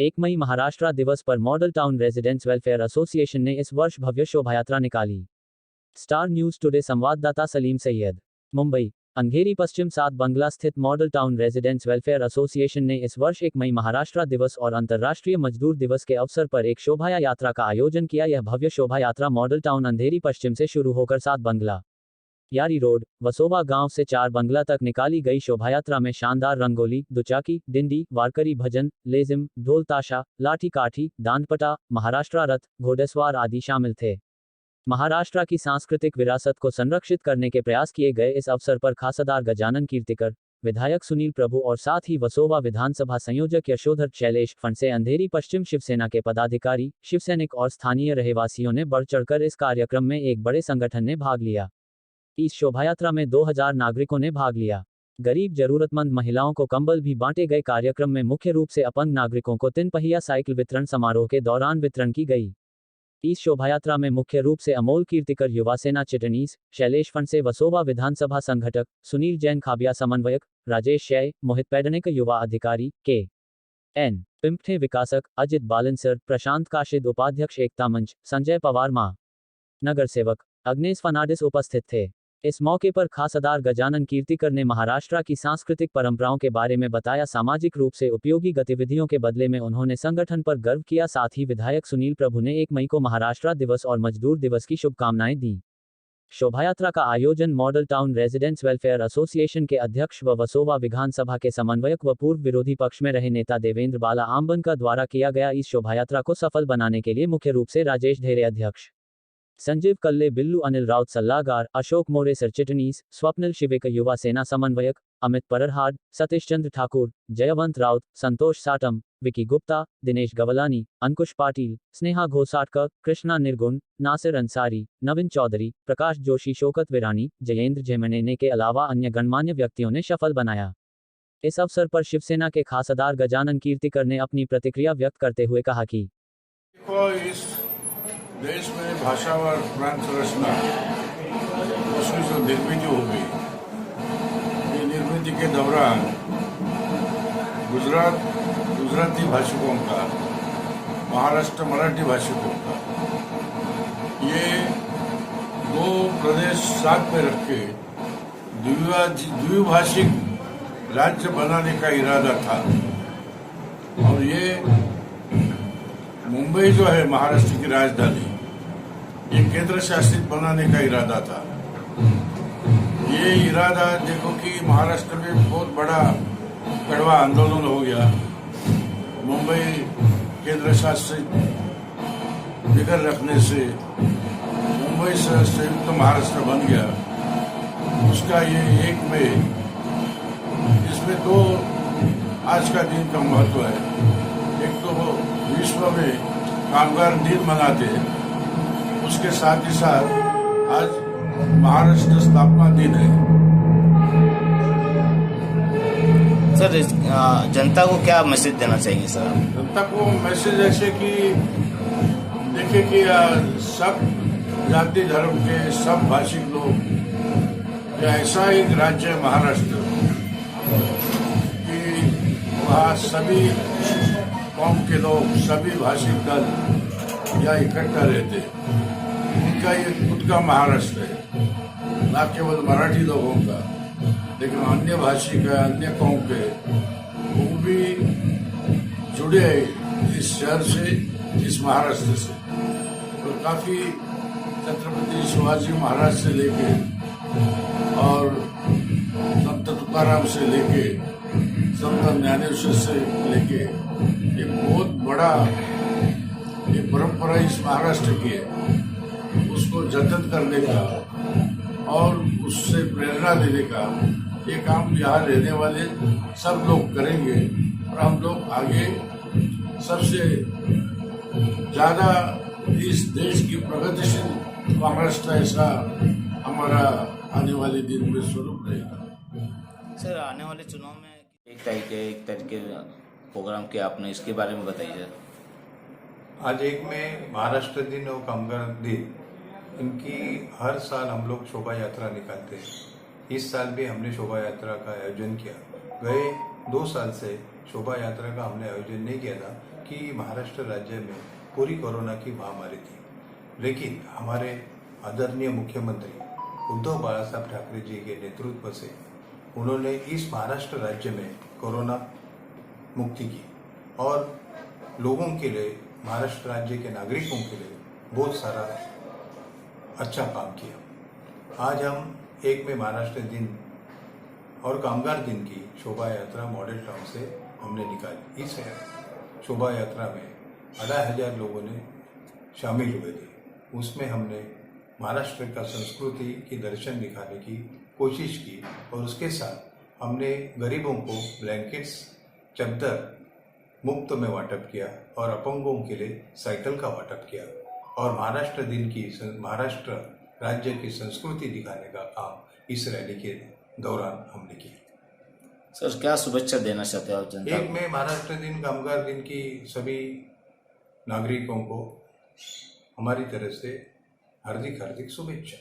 1 मई महाराष्ट्र दिवस पर model town residents welfare association ने इस वर्ष भव्य शोभायात्रा निकाली। स्टार न्यूज टुडे संवाददाता सलीम सैयद, मुंबई। अंधेरी पश्चिम 7 बंगला स्थित model town residents welfare association ने इस वर्ष 1 मई महाराष्ट्र दिवस और अंतर्राष्ट्रीय मजदूर दिवस के अवसर पर एक शोभा यात्रा का आयोजन किया। यह भव्य शोभा यात्रा मॉडल टाउन अंधेरी पश्चिम से शुरू होकर 7 बंगला यारी रोड, वसोबा गांव से 4 बंगला तक निकाली गई। शोभायात्रा में शानदार रंगोली, दुचाकी, डिंडी, वारकरी भजन, लेजिम, ढोल ताशा, लाठी काठी, दांडपटा, महाराष्ट्र रथ, घोड़सवार आदि शामिल थे। महाराष्ट्र की सांस्कृतिक विरासत को संरक्षित करने के प्रयास किए गए। इस अवसर पर खासदार गजानन कीर्तिकर, विधायक सुनील प्रभु और साथ ही वसोबा विधानसभा संयोजक यशोधर शैलेश फणसे, अंधेरी पश्चिम शिवसेना के पदाधिकारी, शिवसैनिक और स्थानीय रहवासियों ने बढ़ चढ़कर इस कार्यक्रम में एक बड़े संगठन ने भाग लिया। इस शोभायात्रा में 2000 नागरिकों ने भाग लिया। गरीब जरूरतमंद महिलाओं को कंबल भी बांटे गए। कार्यक्रम में मुख्य रूप से अपंग नागरिकों को 3 पहिया साइकिल वितरण समारोह के दौरान वितरण की गई। इस शोभायात्रा में मुख्य रूप से अमोल कीर्तिकर युवा सेना चिटनीस, शैलेश फणसे वसोबा विधानसभा संघटक, सुनील जैन खाबिया समन्वयक, राजेश शय, मोहित पैडनेक युवा अधिकारी, के एन पिंपठे विकासक, अजित बालिनसर, प्रशांत काशिद उपाध्यक्ष एकता मंच, संजय पवार नगर सेवक, अग्नेश फर्नाडिस उपस्थित थे। इस मौके पर खासदार गजानन कीर्तिकर ने महाराष्ट्र की सांस्कृतिक परंपराओं के बारे में बताया। सामाजिक रूप से उपयोगी गतिविधियों के बदले में उन्होंने संगठन पर गर्व किया। साथ ही विधायक सुनील प्रभु ने 1 मई को महाराष्ट्र दिवस और मजदूर दिवस की शुभकामनाएं दी। शोभायात्रा का आयोजन model town residents welfare association के अध्यक्ष व वसोबा विधानसभा के समन्वयक व पूर्व विरोधी पक्ष में रहे नेता देवेंद्र बाला आम्बनकर द्वारा किया गया। इस शोभायात्रा को सफल बनाने के लिए मुख्य रूप से राजेश धेरे अध्यक्ष, संजीव कल्ले बिल्लू, अनिल राउत सल्लागार, अशोक मोरे चिटनीस, स्वप्निल शिवेक युवा सेना समन्वयक, अमित पररहाड, सतीश चंद्र ठाकुर, जयवंत राउत, संतोष साटम, विकी गुप्ता, दिनेश गवलानी, अंकुश पाटिल, स्नेहा घोसाटकर, कृष्णा निर्गुण, नासिर अंसारी, नवीन चौधरी, प्रकाश जोशी, शोकत विरानी, जयेंद्र झेमनेने के अलावा अन्य गणमान्य व्यक्तियों ने सफल बनाया। इस अवसर पर शिवसेना के खासदार गजानन कीर्तिकर ने अपनी प्रतिक्रिया व्यक्त करते हुए कहा कि देश में भाषावार प्रांत संरचना उसकी जो निर्मित हो गई, ये निर्मित के दौरान गुजराती भाषिकों का, महाराष्ट्र मराठी भाषिकों का, ये 2 प्रदेश साथ में रख के द्विभाषिक राज्य बनाने का इरादा था। और ये मुंबई जो है महाराष्ट्र की राजधानी, ये केंद्र शासित बनाने का इरादा था। ये इरादा देखो कि महाराष्ट्र में बहुत बड़ा कड़वा आंदोलन हो गया। मुंबई केंद्र शासित बिगड़ रखने से मुंबई से संयुक्त महाराष्ट्र बन गया। उसका ये 1 मई, इसमें 2 आज का दिन का महत्व है। एक तो विश्व में कामगार दिन मनाते, उसके साथ ही साथ आज महाराष्ट्र स्थापना दिन है। सर, जनता को क्या मैसेज देना चाहिए सर? जनता को मैसेज ऐसे कि देखिए कि सब जाति धर्म के सब भाषिक लोग, ऐसा एक राज्य है महाराष्ट्र कि वहाँ सभी कौम के लोग, सभी भाषिक दल यहाँ इकट्ठा रहते। उनका ये खुद का महाराष्ट्र है, न केवल मराठी लोगों का, लेकिन अन्य भाषी का, अन्य कौम के, वो भी जुड़े इस शहर से, इस महाराष्ट्र से। तो काफी छत्रपति शिवाजी महाराज से लेके और संत तुकाराम से लेके संत ज्ञानेश्वर से लेके ये बहुत बड़ा ये परंपरा इस महाराष्ट्र की है। उसको जतन करने का और उससे प्रेरणा देने का ये काम यहाँ रहने वाले सब लोग करेंगे। और हम लोग आगे सबसे ज्यादा इस देश की प्रगतिशील महाराष्ट्र ऐसा हमारा आने वाले दिन में स्वरूप रहेगा। सर, आने वाले चुनाव में एक तारीख के प्रोग्राम किया आपने, इसके बारे में बताइए। आज 1 मई महाराष्ट्र दिन और कामगार दिन, इनकी हर साल हम लोग शोभा यात्रा निकालते हैं। इस साल भी हमने शोभा यात्रा का आयोजन किया। गए 2 साल से शोभा यात्रा का हमने आयोजन नहीं किया था कि महाराष्ट्र राज्य में पूरी कोरोना की महामारी थी, लेकिन हमारे आदरणीय मुख्यमंत्री उद्धव बाला साहब ठाकरे जी के नेतृत्व से उन्होंने इस महाराष्ट्र राज्य में कोरोना मुक्ति की और लोगों के लिए, महाराष्ट्र राज्य के नागरिकों के लिए बहुत सारा अच्छा काम किया। आज हम 1 मई महाराष्ट्र दिन और कामगार दिन की शोभा यात्रा मॉडल टाउन से हमने निकाली। इस शोभा यात्रा में 2500 लोगों ने शामिल हुए थे। उसमें हमने महाराष्ट्र का संस्कृति की दर्शन दिखाने की कोशिश की और उसके साथ हमने गरीबों को ब्लैंकेट्स, चद्दर मुफ्त में वाटप किया और अपंगों के लिए साइकिल का वाटप किया और महाराष्ट्र दिन की महाराष्ट्र राज्य की संस्कृति दिखाने का काम इस रैली के दौरान हमने किया। सर, क्या शुभेच्छा देना चाहते हो आप जनता 1 मई महाराष्ट्र दिन, कामगार दिन की सभी नागरिकों को हमारी तरफ से हार्दिक शुभेच्छा।